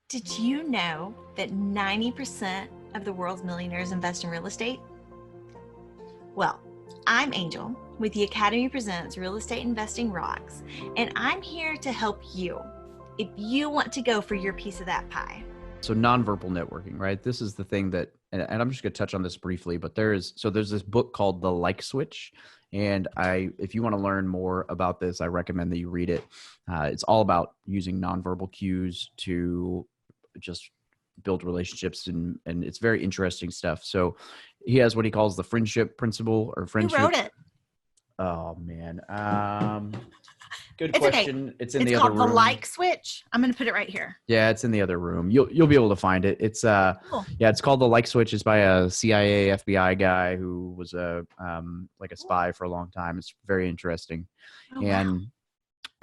Did you know that 90% of the world's millionaires invest in real estate? Well, I'm Angel with the Academy Presents Real Estate Investing Rocks, and I'm here to help you if you want to go for your piece of that pie. So nonverbal networking, right? This is the thing that, and I'm just going to touch on this briefly, but there's this book called The Like Switch. And if you want to learn more about this, I recommend that you read it. It's all about using nonverbal cues to just build relationships, and it's very interesting stuff. So he has what he calls the friendship principle or friendship. Who wrote it? Oh man. Good It's question. Okay. It's in the other room. It's called The Like Switch. I'm going to put it right here. Yeah, it's in the other room. You'll be able to find it. It's Cool. Yeah, it's called The Like Switch. It's by a CIA FBI guy who was like a spy for a long time. It's very interesting. Oh, And wow.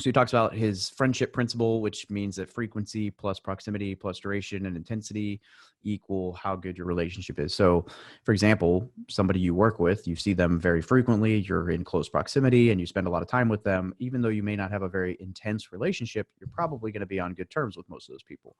so he talks about his friendship principle, which means that frequency plus proximity plus duration and intensity equal how good your relationship is. So, for example, somebody you work with, you see them very frequently, you're in close proximity, and you spend a lot of time with them. Even though you may not have a very intense relationship, you're probably going to be on good terms with most of those people.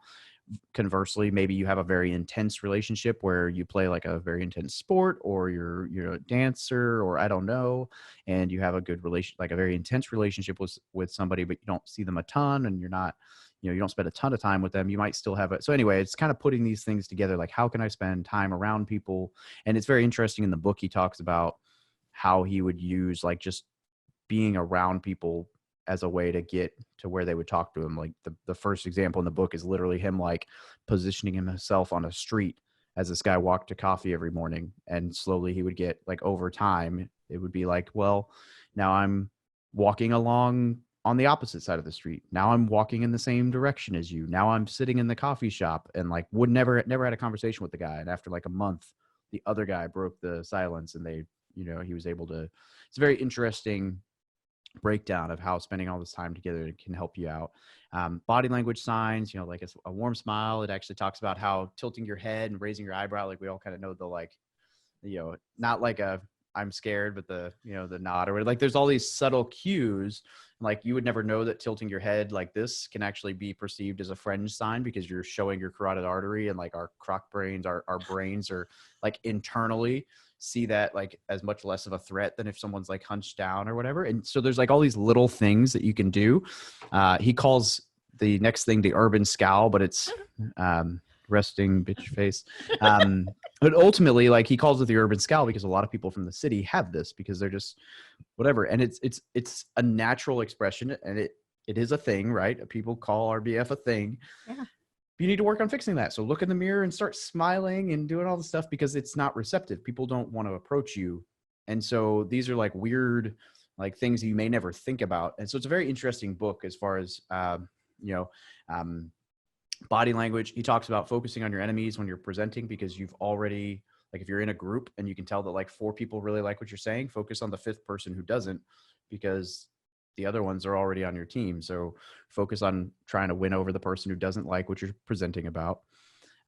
Conversely, maybe you have a very intense relationship where you play like a very intense sport, or you're a dancer, or I don't know, and you have a good like a very intense relationship with somebody, but you don't see them a ton, and you're not, you don't spend a ton of time with them. You might still have it. So anyway, it's kind of putting these things together. Like, how can I spend time around people? And it's very interesting. In the book, he talks about how he would use like just being around people as a way to get to where they would talk to him. Like the first example in the book is literally him like positioning himself on a street as this guy walked to coffee every morning, and slowly he would get, like, over time, it would be like, well, now I'm walking along on the opposite side of the street. Now I'm walking in the same direction as you. Now I'm sitting in the coffee shop, and like never had a conversation with the guy. And after like a month, the other guy broke the silence, and he was able to, it's a very interesting breakdown of how spending all this time together can help you out. Body language signs, like a warm smile. It actually talks about how tilting your head and raising your eyebrow, like we all kind of know the, like, not like a I'm scared, but the nod, or like there's all these subtle cues. Like you would never know that tilting your head like this can actually be perceived as a friend sign, because you're showing your carotid artery, and like our croc brains, our brains are like internally see that like as much less of a threat than if someone's like hunched down or whatever. And so there's like all these little things that you can do. He calls the next thing the urban scowl, but it's resting bitch face. But ultimately, like, he calls it the urban scowl because a lot of people from the city have this, because they're just whatever. And it's a natural expression, and it is a thing, right? People call RBF a thing. Yeah. You need to work on fixing that. So look in the mirror and start smiling and doing all the stuff, because it's not receptive. People don't want to approach you. And so these are like weird, like things you may never think about. And so it's a very interesting book as far as, body language. He talks about focusing on your enemies when you're presenting, because you've already, like, if you're in a group and you can tell that like 4 people really like what you're saying, focus on the 5th person who doesn't, because the other ones are already on your team. So focus on trying to win over the person who doesn't like what you're presenting about.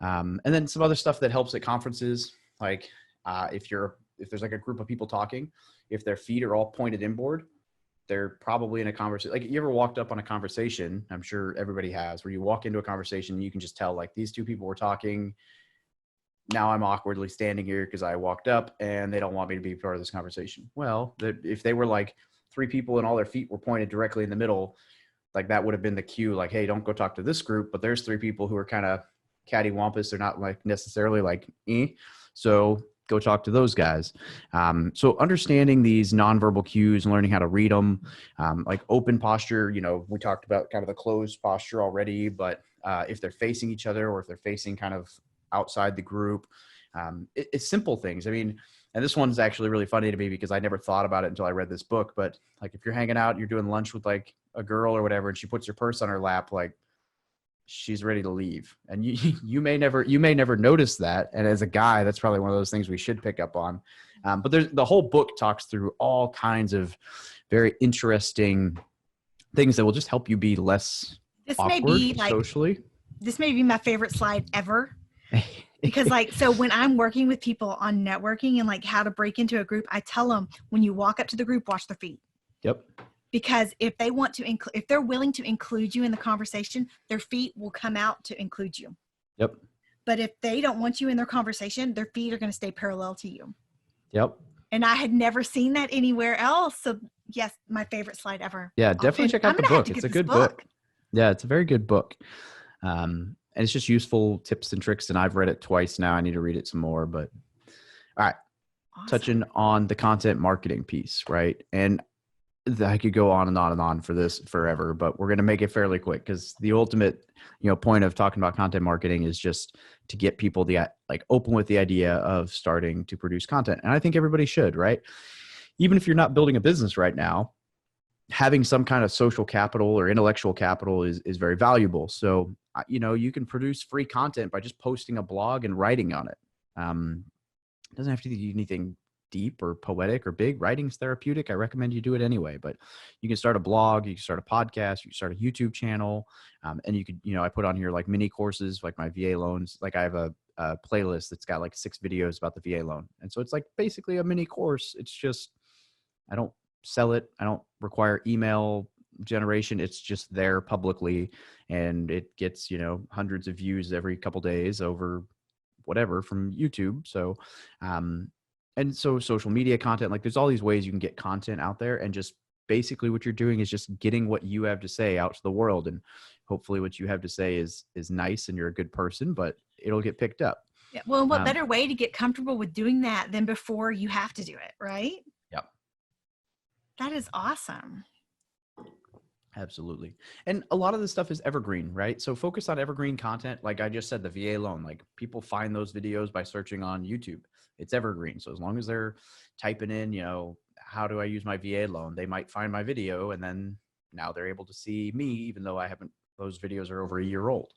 And then some other stuff that helps at conferences, like if there's like a group of people talking, if their feet are all pointed inboard, they're probably in a conversation. Like, you ever walked up on a conversation? I'm sure everybody has, where you walk into a conversation and you can just tell, like, these 2 people were talking. Now I'm awkwardly standing here because I walked up and they don't want me to be part of this conversation. Well, if they were like 3 people and all their feet were pointed directly in the middle, like that would have been the cue, like, hey, don't go talk to this group. But there's 3 people who are kind of cattywampus. They're not like necessarily like, so go talk to those guys. So understanding these nonverbal cues and learning how to read them, like open posture, we talked about kind of the closed posture already, but if they're facing each other, or if they're facing kind of outside the group, it's simple things. I mean, and this one's actually really funny to me because I never thought about it until I read this book. But like, if you're hanging out, you're doing lunch with like a girl or whatever, and she puts your purse on her lap, like, she's ready to leave. And you may never notice that. And as a guy, that's probably one of those things we should pick up on. But the whole book talks through all kinds of very interesting things that will just help you be less awkward socially. This may be my favorite slide ever. Because like, so when I'm working with people on networking and like how to break into a group, I tell them, when you walk up to the group, watch their feet. Yep. because if they want to if they're willing to include you in the conversation, their feet will come out to include you. Yep. But if they don't want you in their conversation, their feet are going to stay parallel to you. Yep. And I had never seen that anywhere else. So yes, my favorite slide ever. Yeah, definitely check out the book. It's a good book. Yeah, it's a very good book. And it's just useful tips and tricks. And I've read it twice now. I need to read it some more. But all right, awesome. Touching on the content marketing piece, right? And I could go on and on and on for this forever, but we're going to make it fairly quick because the ultimate, point of talking about content marketing is just to get people open with the idea of starting to produce content. And I think everybody should, right? Even if you're not building a business right now, having some kind of social capital or intellectual capital is very valuable. So, you can produce free content by just posting a blog and writing on it. It doesn't have to be anything deep or poetic or big. Writing's therapeutic. I recommend you do it anyway, but you can start a blog, you can start a podcast, you can start a YouTube channel. And you could, I put on here like mini courses, like my VA loans. Like I have a playlist that's got like 6 videos about the VA loan. And so it's like basically a mini course. It's just, I don't sell it. I don't require email generation. It's just there publicly and it gets, hundreds of views every couple days over whatever from YouTube. So, and so social media content, like there's all these ways you can get content out there, and just basically what you're doing is just getting what you have to say out to the world. And hopefully what you have to say is nice and you're a good person, but it'll get picked up. Yeah. Well, what better way to get comfortable with doing that than before you have to do it, right? Yep. That is awesome. Absolutely. And a lot of this stuff is evergreen, right? So focus on evergreen content. Like I just said, the VA loan, like people find those videos by searching on YouTube. It's evergreen. So as long as they're typing in, how do I use my VA loan? They might find my video and then now they're able to see me, even though those videos are over a year old.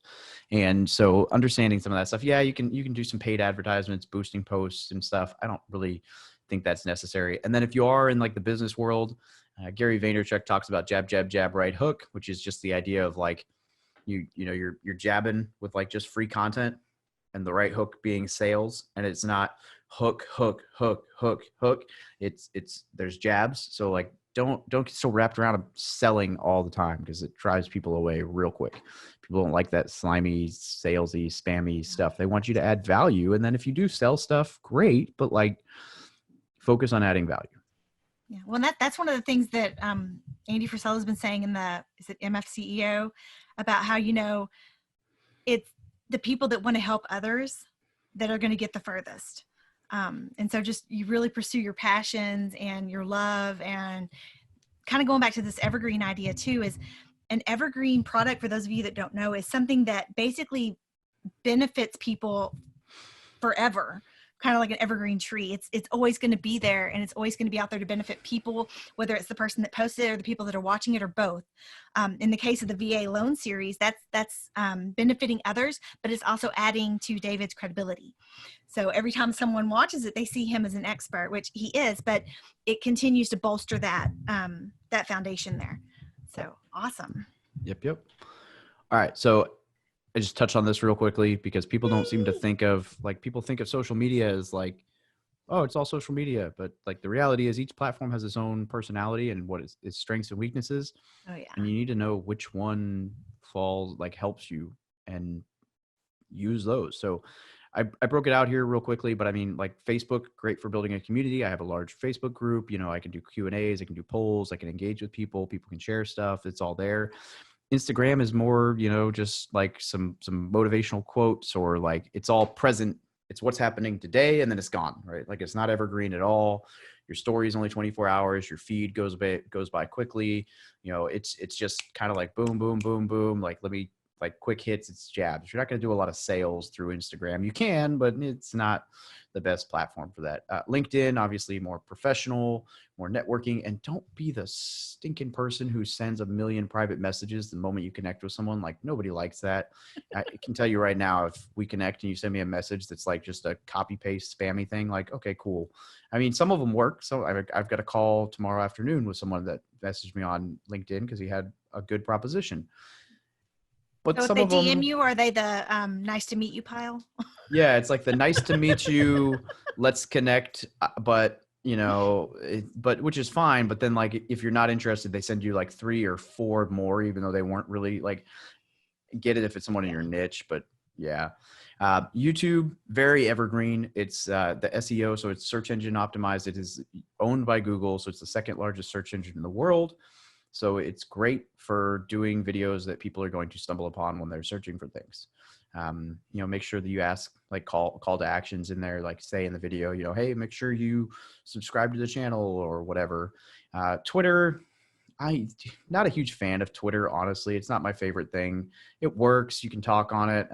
And so understanding some of that stuff. Yeah, you can do some paid advertisements, boosting posts and stuff. I don't really think that's necessary. And then if you are in like the business world, Gary Vaynerchuk talks about jab, jab, jab, right hook, which is just the idea of like, you're jabbing with like just free content and the right hook being sales. And it's not hook, hook, hook, hook, hook. It's there's jabs. So like, don't get so wrapped around selling all the time because it drives people away real quick. People don't like that slimy, salesy, spammy stuff. They want you to add value. And then if you do sell stuff, great, but like focus on adding value. Yeah, well, that's one of the things that Andy Frisell has been saying in is it MFCEO about how, it's the people that want to help others that are going to get the furthest. And so just you really pursue your passions and your love, and kind of going back to this evergreen idea too, is an evergreen product, for those of you that don't know, is something that basically benefits people forever. Kind of like an evergreen tree. It's always going to be there, and it's always going to be out there to benefit people, whether it's the person that posted it or the people that are watching it or both. In the case of the VA loan series, that's benefiting others, but it's also adding to David's credibility. So every time someone watches it, they see him as an expert, which he is, but it continues to bolster that foundation there. So awesome. Yep. All right. So I just touch on this real quickly because people don't seem to think of people think of social media as like, oh, it's all social media. But like the reality is each platform has its own personality and what its strengths and weaknesses. Oh yeah. And you need to know which one helps you and use those. So I broke it out here real quickly, but I mean like Facebook, great for building a community. I have a large Facebook group, I can do Q&As, I can do polls, I can engage with people can share stuff. It's all there. Instagram is more, just like some motivational quotes, or like it's all present. It's what's happening today and then it's gone, right? Like it's not evergreen at all. Your story is only 24 hours. Your feed goes by quickly. It's just kind of like boom, boom, boom, boom. Like quick hits, it's jabs. You're not going to do a lot of sales through Instagram. You can, but it's not the best platform for that. LinkedIn, obviously more professional, more networking, and don't be the stinking person who sends a million private messages the moment you connect with someone. Like nobody likes that. I can tell you right now, if we connect and you send me a message that's like just a copy paste spammy thing, like, okay, cool. I mean, some of them work. So I've got a call tomorrow afternoon with someone that messaged me on LinkedIn because he had a good proposition. But so some if they of DM them, you, are they the nice to meet you pile? Yeah, it's like the nice to meet you, let's connect. But but which is fine. But then like, if you're not interested, they send you like 3 or 4 more, even though they weren't really like, get it if it's someone in your niche, but yeah. YouTube, very evergreen. It's the SEO, so it's search engine optimized. It is owned by Google, so it's the second largest search engine in the world. So it's great for doing videos that people are going to stumble upon when they're searching for things. Make sure that you ask like call to actions in there, like say in the video, hey, make sure you subscribe to the channel or whatever. Twitter, I'm not a huge fan of Twitter, honestly. It's not my favorite thing. It works. You can talk on it.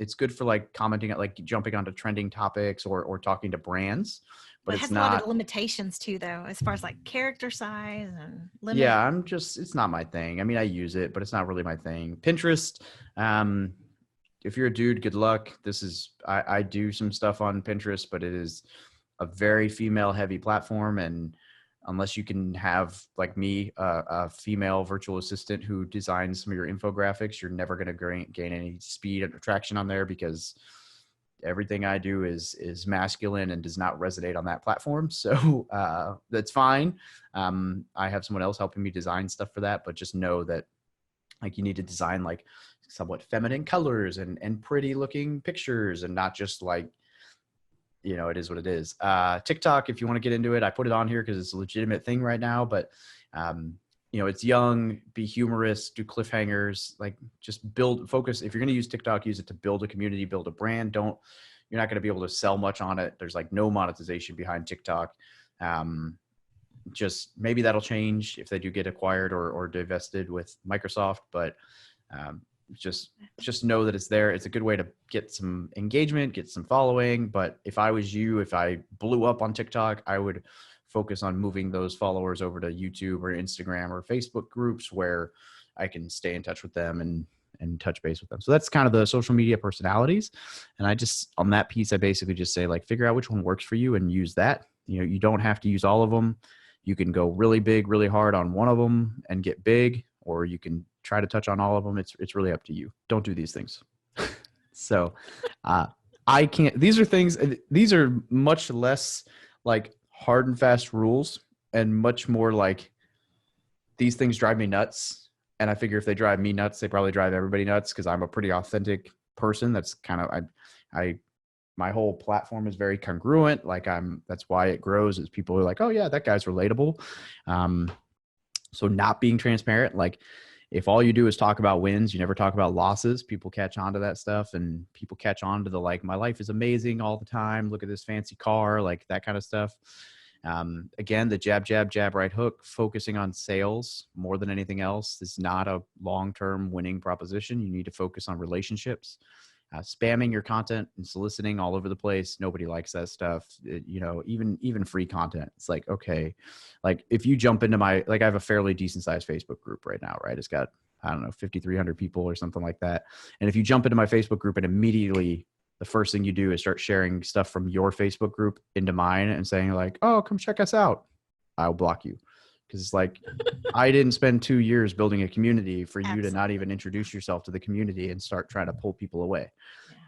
It's good for like commenting at like jumping onto trending topics or talking to brands, but Well, it it's has a lot of not. limitations too, though, as far as like character size and limit. Yeah, it's not my thing. I mean, I use it, but it's not really my thing. Pinterest, if you're a dude, good luck. I do some stuff on Pinterest, but it is a very female heavy platform. And unless you can have like me, a female virtual assistant who designs some of your infographics, you're never going to gain any speed and traction on there, because everything I do is masculine and does not resonate on that platform. So that's fine. I have someone else helping me design stuff for that, but just know that like you need to design like somewhat feminine colors and pretty looking pictures, and not just like, it is what it is. TikTok, if you want to get into it, I put it on here because it's a legitimate thing right now, but it's young, be humorous, do cliffhangers, like just focus. If you're going to use TikTok, use it to build a community, build a brand. You're not going to be able to sell much on it. There's like no monetization behind TikTok. Just maybe that'll change if they do get acquired or divested with Microsoft, but just know that it's there. It's a good way to get some engagement, get some following. But if I was you, if I blew up on TikTok, I would focus on moving those followers over to YouTube or Instagram or Facebook groups where I can stay in touch with them and touch base with them. So that's kind of the social media personalities. And on that piece, I basically just say like, figure out which one works for you and use that. You don't have to use all of them. You can go really big, really hard on one of them and get big, or you can try to touch on all of them. It's really up to you. Don't do these things. So I can't, these are much less like hard and fast rules and much more like these things drive me nuts. And I figure if they drive me nuts, they probably drive everybody nuts, because I'm a pretty authentic person. That's kind of, my whole platform is very congruent. Like that's why it grows, is people are like, oh yeah, that guy's relatable. So not being transparent, like if all you do is talk about wins, you never talk about losses, people catch on to that stuff, and people catch on to the, like, my life is amazing all the time, look at this fancy car, like that kind of stuff. Again, the jab, right hook, focusing on sales more than anything else is not a long-term winning proposition. You need to focus on relationships. Spamming your content and soliciting all over the place, nobody likes that stuff. Even free content, it's like, okay, like if you jump into I have a fairly decent sized Facebook group right now, right? It's got, I don't know, 5,300 people or something like that. And if you jump into my Facebook group and immediately the first thing you do is start sharing stuff from your Facebook group into mine and saying like, oh, come check us out, I'll block you. Because it's like, I didn't spend 2 years building a community for you to not even introduce yourself to the community and start trying to pull people away.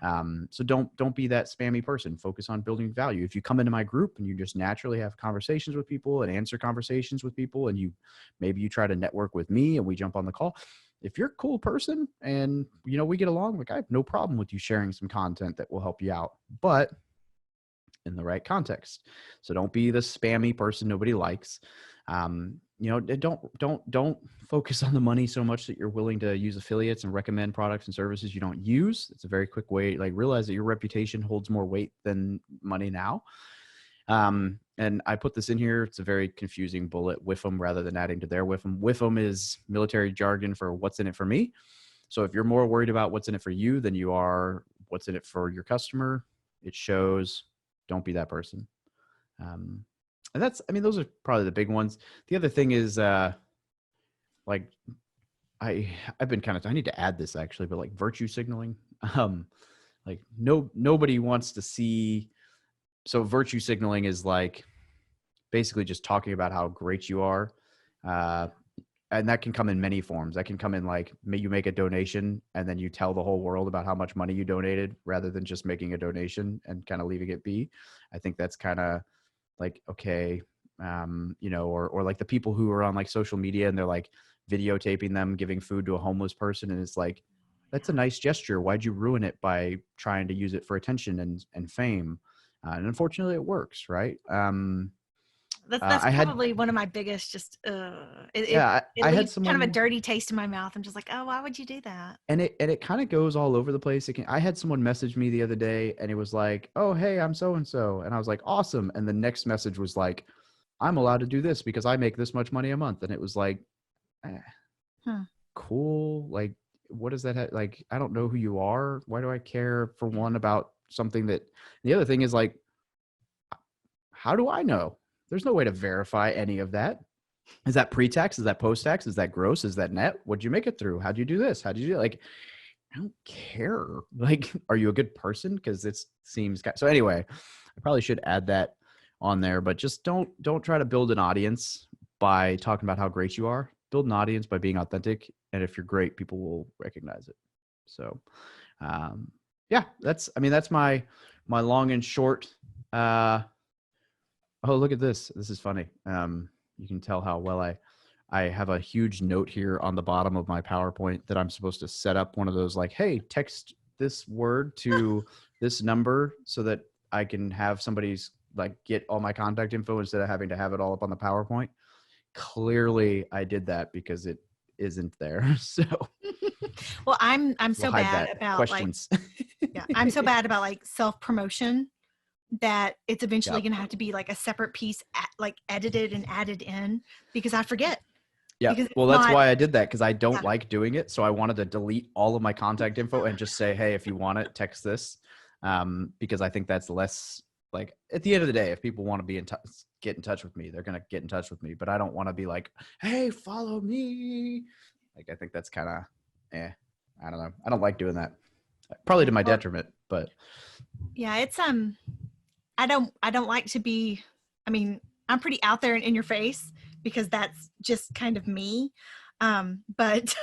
Yeah. So don't be that spammy person. Focus on building value. If you come into my group and you just naturally have conversations with people and answer conversations with people, and maybe you try to network with me and we jump on the call. If you're a cool person and we get along, like I have no problem with you sharing some content that will help you out, but in the right context. So don't be the spammy person nobody likes. Don't focus on the money so much that you're willing to use affiliates and recommend products and services you don't use. It's a very quick way, like realize that your reputation holds more weight than money now. And I put this in here. It's a very confusing bullet, WIFM, rather than adding to their WIFM. WIFM is military jargon for what's in it for me. So if you're more worried about what's in it for you than you are what's in it for your customer, it shows. Don't be that person. And those are probably the big ones. The other thing is, like I've been I need to add this actually, but like virtue signaling, like nobody wants to see. So virtue signaling is like basically just talking about how great you are. And that can come in many forms. That can come in like you make a donation and then you tell the whole world about how much money you donated, rather than just making a donation and kind of leaving it be. I think that's kind of like, okay, or like the people who are on like social media and they're like videotaping them giving food to a homeless person. And it's like, that's a nice gesture. Why'd you ruin it by trying to use it for attention and fame? And unfortunately it works. Right. That's I had, probably one of my biggest, just, it I had leaves kind of a someone, dirty taste in my mouth. I'm just like, oh, why would you do that? and it kind of goes all over the place. I had someone message me the other day and it was like, oh, hey, I'm so-and-so. And I was like, awesome. And the next message was like, I'm allowed to do this because I make this much money a month. And it was like, eh, Huh. cool. Like, what does that like, I don't know who you are. Why do I care, for one, about something that, the other thing is like, how do I know? There's no way to verify any of that. Is that pre-tax? Is that post-tax? Is that gross? Is that net? What'd you make it through? How'd you do this? How'd you do it? Like, I don't care. Like, are you a good person? Because it seems so. Anyway, I probably should add that on there, but just don't try to build an audience by talking about how great you are. Build an audience by being authentic, and if you're great, people will recognize it. So, yeah, that's my long and short. Oh, look at this. This is funny. You can tell how well I have a huge note here on the bottom of my PowerPoint that I'm supposed to set up one of those like, hey, text this word to this number so that I can have somebody's like get all my contact info instead of having to have it all up on the PowerPoint. Clearly I did that because it isn't there. So Well, I'm so we'll hide bad that. about Questions. yeah, I'm so bad about like self-promotion that it's eventually Yep. going to have to be like a separate piece, like edited and added in, because I forget. Yeah. Because Well, that's why I did that, because I don't Yeah. like doing it. So I wanted to delete all of my contact info and just say, hey, if you want it, text this. Because I think that's less, like, at the end of the day, if people want to be get in touch with me, they're going to get in touch with me. But I don't want to be like, hey, follow me. Like, I think that's kind of, I don't know. I don't like doing that. Probably to my detriment, but yeah, it's I don't like to be, I mean, I'm pretty out there and in your face because that's just kind of me. But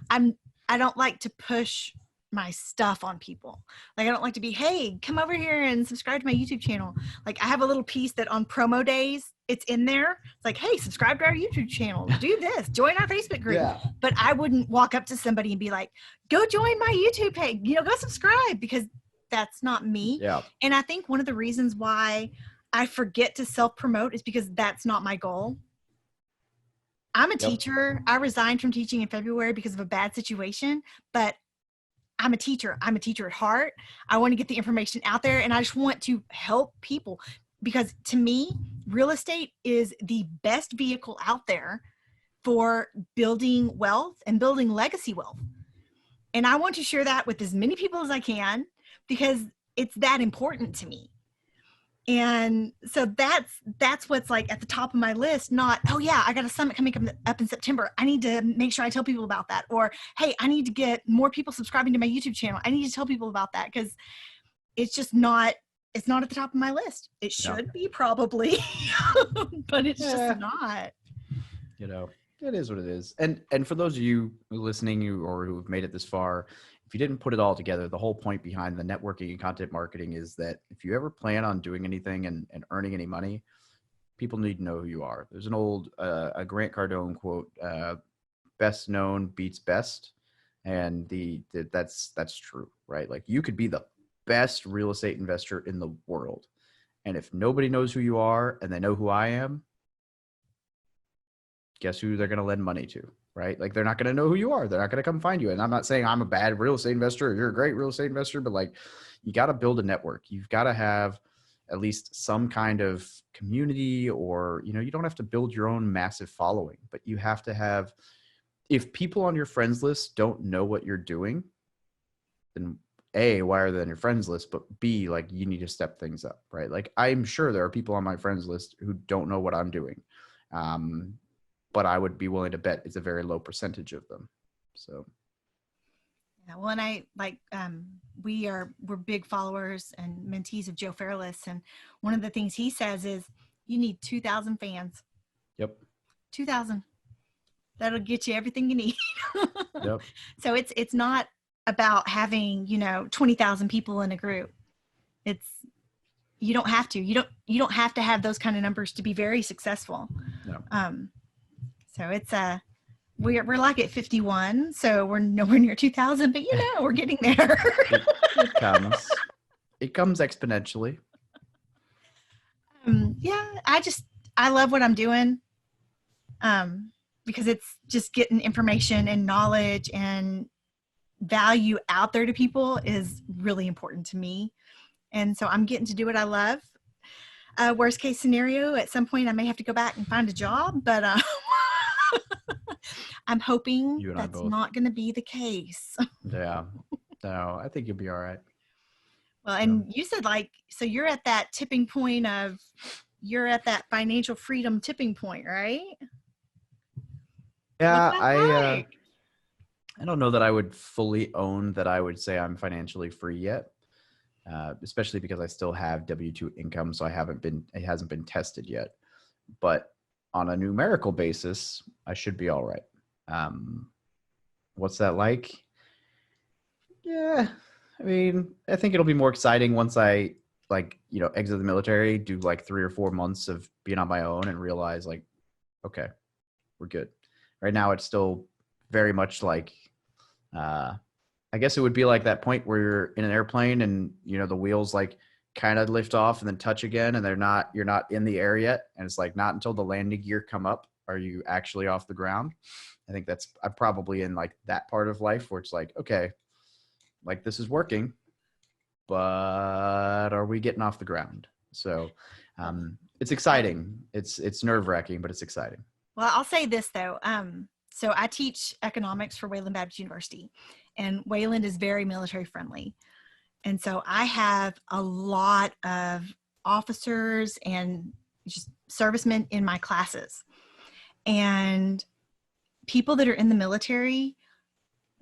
I don't like to push my stuff on people. Like, I don't like to be, hey, come over here and subscribe to my YouTube channel. Like, I have a little piece that on promo days, it's in there. It's like, hey, subscribe to our YouTube channel, do this, join our Facebook group. yeah. But I wouldn't walk up to somebody and be like, go join my YouTube page, go subscribe, because that's not me. Yeah. And I think one of the reasons why I forget to self-promote is because that's not my goal. I'm a teacher. I resigned from teaching in February because of a bad situation, but I'm a teacher. I'm a teacher at heart. I want to get the information out there, and I just want to help people, because to me, real estate is the best vehicle out there for building wealth and building legacy wealth. And I want to share that with as many people as I can, because it's that important to me. And so that's what's like at the top of my list, not, oh yeah, I got a summit coming up in September, I need to make sure I tell people about that. Or, hey, I need to get more people subscribing to my YouTube channel, I need to tell people about that, because it's just not, it's not at the top of my list. It should be probably, but it's just not. It is what it is. And for those of you listening or who have made it this far, if you didn't put it all together, the whole point behind the networking and content marketing is that if you ever plan on doing anything and earning any money, people need to know who you are. There's an old a Grant Cardone quote, best known beats best. And that's true, right? Like, you could be the best real estate investor in the world, and if nobody knows who you are and they know who I am, guess who they're going to lend money to, right? Like, they're not going to know who you are. They're not going to come find you. And I'm not saying I'm a bad real estate investor or you're a great real estate investor, but like, you got to build a network. You've got to have at least some kind of community, or, you don't have to build your own massive following, but you have to have, if people on your friends list don't know what you're doing, then A, why are they on your friends list? But B, like, you need to step things up, right? Like, I'm sure there are people on my friends list who don't know what I'm doing. But I would be willing to bet it's a very low percentage of them. So. Yeah, well, and I like, we're big followers and mentees of Joe Fairless. And one of the things he says is you need 2,000 fans. Yep. 2,000. That'll get you everything you need. Yep. So it's not about having, 20,000 people in a group. It's you don't have to. You don't have to have those kind of numbers to be very successful. No. So it's we're like at 51, so we're nowhere near 2,000, but we're getting there. It comes. It comes exponentially. I love what I'm doing. Because it's just getting information and knowledge and value out there to people is really important to me. And so I'm getting to do what I love. Worst case scenario, at some point I may have to go back and find a job, but I'm hoping that's not going to be the case. Yeah. No, I think you'll be all right. Well, and you said so you're at that tipping point you're at that financial freedom tipping point, right? Yeah, I don't know that I would fully own that I would say I'm financially free yet, especially because I still have W-2 income, so it hasn't been tested yet. But on a numerical basis, I should be all right. What's that like? Yeah, I mean, I think it'll be more exciting once I exit the military, do 3 or 4 months of being on my own and realize okay, we're good. Right now, it's still very much I guess it would be like that point where you're in an airplane and, the wheels kind of lift off and then touch again and you're not in the air yet. And it's not until the landing gear come up are you actually off the ground. I think I'm probably in that part of life where it's okay, this is working, but are we getting off the ground? So it's exciting. It's nerve-wracking, but it's exciting. Well, I'll say this though. So I teach economics for Wayland Baptist University, and Wayland is very military friendly. And so I have a lot of officers and just servicemen in my classes. And people that are in the military,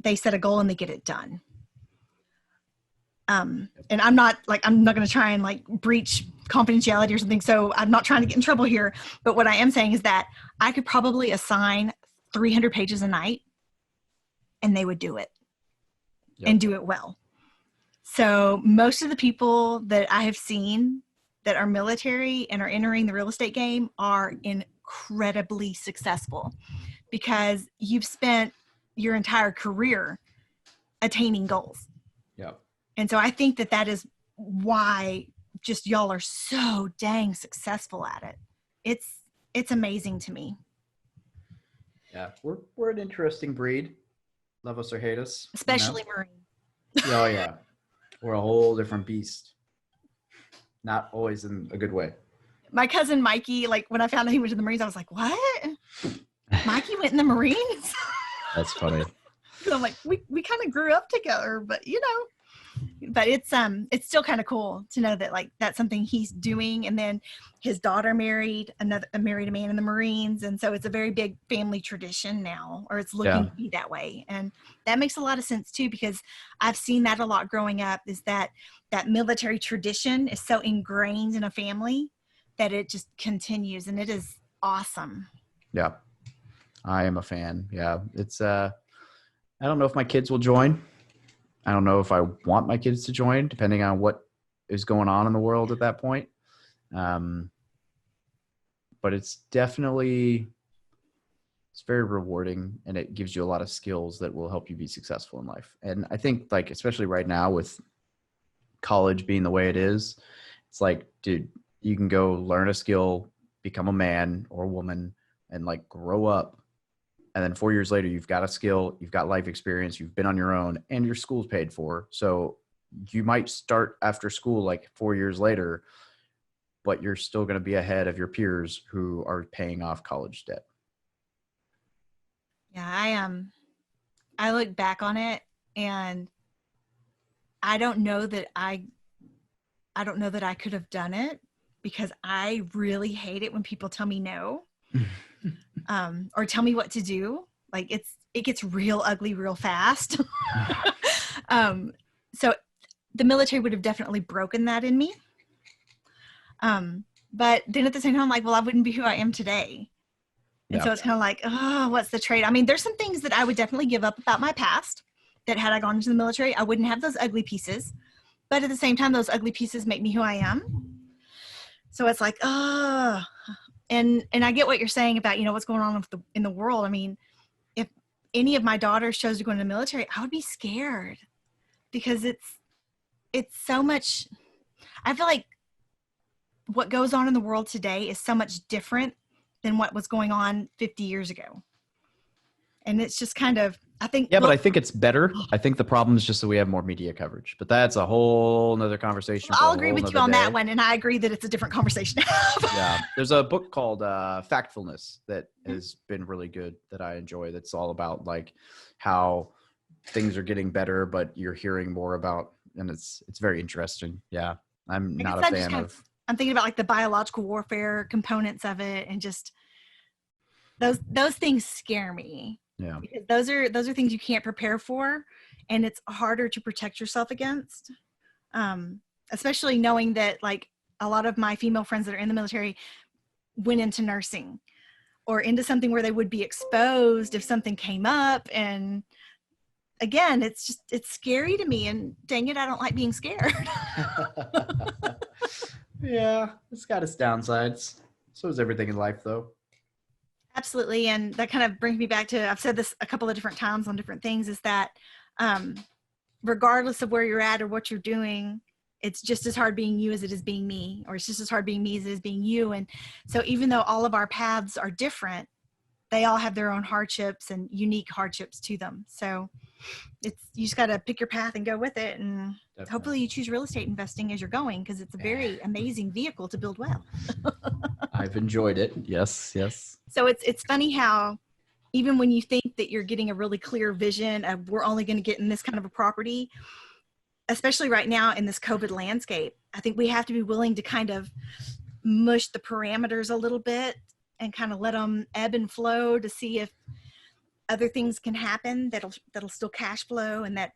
they set a goal and they get it done. And I'm not going to try and breach confidentiality or something. So I'm not trying to get in trouble here. But what I am saying is that I could probably assign 300 pages a night and they would do it and do it well. So most of the people that I have seen that are military and are entering the real estate game are incredibly successful because you've spent your entire career attaining goals. Yeah. And so I think that is why just y'all are so dang successful at it. It's amazing to me. Yeah, we're an interesting breed. Love us or hate us. Especially Marine. Oh yeah. We're a whole different beast. Not always in a good way. My cousin Mikey, when I found out he went to the Marines, I was like, what? Mikey went in the Marines? That's funny. So I'm we kind of grew up together, but but it's still kind of cool to know that that's something he's doing. And then his daughter married a man in the Marines. And so it's a very big family tradition now, or it's looking to be that way. And that makes a lot of sense too, because I've seen that a lot growing up, is that military tradition is so ingrained in a family that it just continues, and it is awesome. Yeah. I am a fan. Yeah. It's, I don't know if my kids will join. I don't know if I want my kids to join, depending on what is going on in the world at that point. But it's definitely, it's very rewarding, and it gives you a lot of skills that will help you be successful in life. And I think especially right now with college being the way it is, it's dude, you can go learn a skill, become a man or woman, and grow up. And then 4 years later, you've got a skill, you've got life experience, you've been on your own, and your school's paid for. So you might start after school 4 years later, but you're still going to be ahead of your peers who are paying off college debt. Yeah, I look back on it, and I don't know that I could have done it, because I really hate it when people tell me no. Or tell me what to do. It gets real ugly real fast. So the military would have definitely broken that in me. But then at the same time, I wouldn't be who I am today. And so it's kind of oh, what's the trade? I mean, there's some things that I would definitely give up about my past, that had I gone into the military, I wouldn't have those ugly pieces. But at the same time, those ugly pieces make me who I am. So it's like, oh, and I get what you're saying about, what's going on in the world. I mean, if any of my daughters chose to go into the military, I would be scared because it's so much. I feel like what goes on in the world today is so much different than what was going on 50 years ago. And it's just kind of, I think. Yeah, but I think it's better. I think the problem is just that we have more media coverage, but that's a whole nother conversation. I'll agree with you on that one. And I agree that it's a different conversation. Yeah. There's a book called Factfulness that has been really good that I enjoy. That's all about like how things are getting better, but you're hearing more about, and it's very interesting. Yeah. I'm not a fan of. I'm thinking about like the biological warfare components of it, and just those things scare me. Yeah. Because those are things you can't prepare for, and it's harder to protect yourself against. Especially knowing that like a lot of my female friends that are in the military went into nursing or into something where they would be exposed if something came up. And again, it's scary to me, and dang it, I don't like being scared. Yeah, it's got its downsides. So is everything in life, though. Absolutely. And that kind of brings me back to, I've said this a couple of different times on different things, is that regardless of where you're at or what you're doing, it's just as hard being you as it is being me, or it's just as hard being me as it is being you. And so even though all of our paths are different, they all have their own hardships and unique hardships to them. So you just got to pick your path and go with it. And definitely. Hopefully you choose real estate investing as you're going, because it's a very amazing vehicle to build wealth. I've enjoyed it. Yes. So it's funny how even when you think that you're getting a really clear vision of we're only going to get in this kind of a property, especially right now in this COVID landscape, I think we have to be willing to kind of mush the parameters a little bit and kind of let them ebb and flow to see if other things can happen that'll still cash flow and that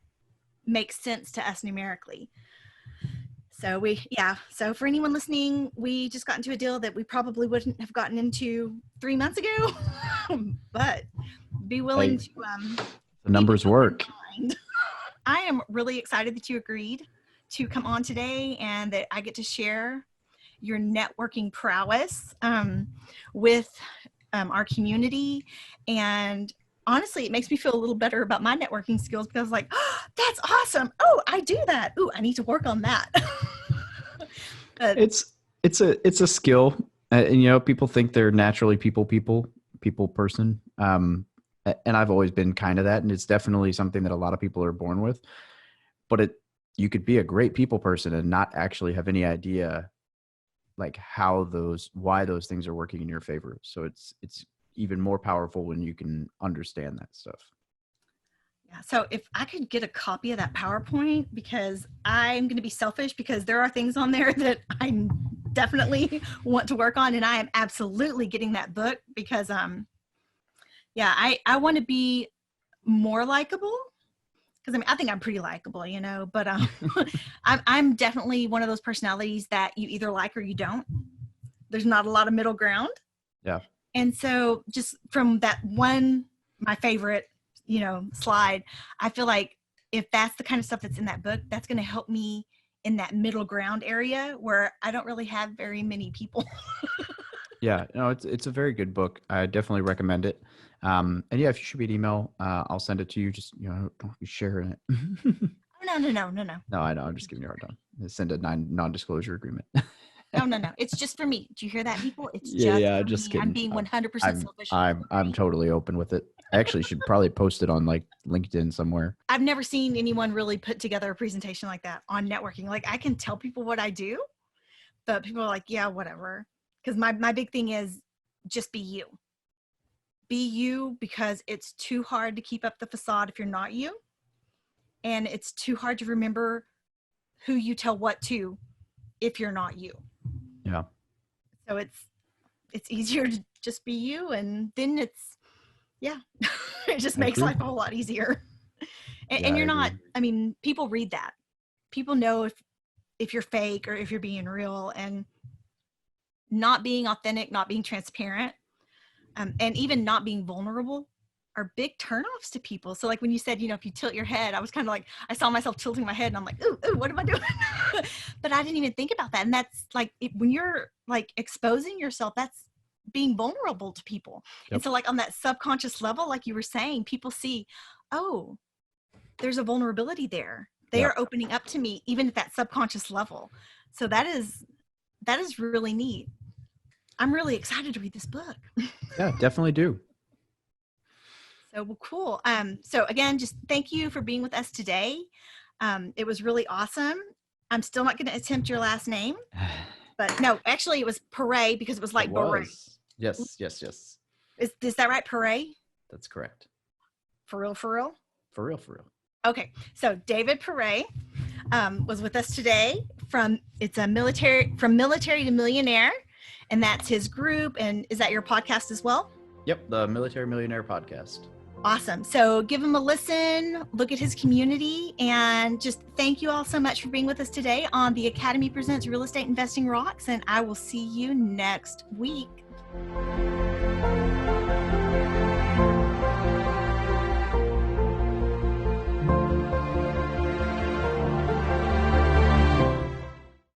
makes sense to us numerically. So so for anyone listening, we just got into a deal that we probably wouldn't have gotten into 3 months ago, but be willing to the numbers work. I am really excited that you agreed to come on today and that I get to share your networking prowess with our community. And honestly, it makes me feel a little better about my networking skills, because like, oh, that's awesome. Oh, I do that. Oh, I need to work on that. It's a skill. And, people think they're naturally people person. And I've always been kind of that. And it's definitely something that a lot of people are born with, but you could be a great people person and not actually have any idea like why those things are working in your favor. So it's even more powerful when you can understand that stuff. Yeah. So if I could get a copy of that PowerPoint, because I'm going to be selfish, because there are things on there that I definitely want to work on, and I am absolutely getting that book because, I want to be more likable. Because I think I'm pretty likable, but I'm definitely one of those personalities that you either like or you don't. There's not a lot of middle ground. Yeah. And so just from that one, my favorite, slide, I feel like if that's the kind of stuff that's in that book, that's going to help me in that middle ground area where I don't really have very many people. Yeah, no, it's a very good book. I definitely recommend it. And yeah, if you shoot me an email, I'll send it to you. Just, don't be sharing it. No. No, I know. I'm just giving you a hard time. Send a non-disclosure agreement. No. It's just for me. Do you hear that, people? It's just kidding. I'm being 100% selfish. I'm totally open with it. I actually should probably post it on like LinkedIn somewhere. I've never seen anyone really put together a presentation like that on networking. Like, I can tell people what I do, but people are like, yeah, whatever. Because my big thing is just be you. Be you, because it's too hard to keep up the facade if you're not you. And it's too hard to remember who you tell what to if you're not you. Yeah. So it's easier to just be you, and then it just makes life a whole lot easier. And you're not, people read that. People know if you're fake or if you're being real, and not being authentic, not being transparent, and even not being vulnerable are big turnoffs to people. So like when you said, if you tilt your head, I was kind of like, I saw myself tilting my head and I'm like, ooh, what am I doing? But I didn't even think about that. And that's like, when you're like exposing yourself, that's being vulnerable to people. Yep. And so like on that subconscious level, like you were saying, people see, oh, there's a vulnerability there. They are opening up to me, even at that subconscious level. So that is really neat. I'm really excited to read this book. Yeah, definitely do. So well, cool. So again, just thank you for being with us today. It was really awesome. I'm still not going to attempt your last name, but no, actually it was Pere, because it was like beret. Yes. Is that right, Pere? That's correct. For real? For real. Okay, so David Pere was with us today from Military to Millionaire, and that's his group. And is that your podcast as well? Yep, the Military Millionaire podcast. Awesome. So give him a listen, look at his community, and just thank you all so much for being with us today on the Academy Presents Real Estate Investing Rocks, and I will see you next week.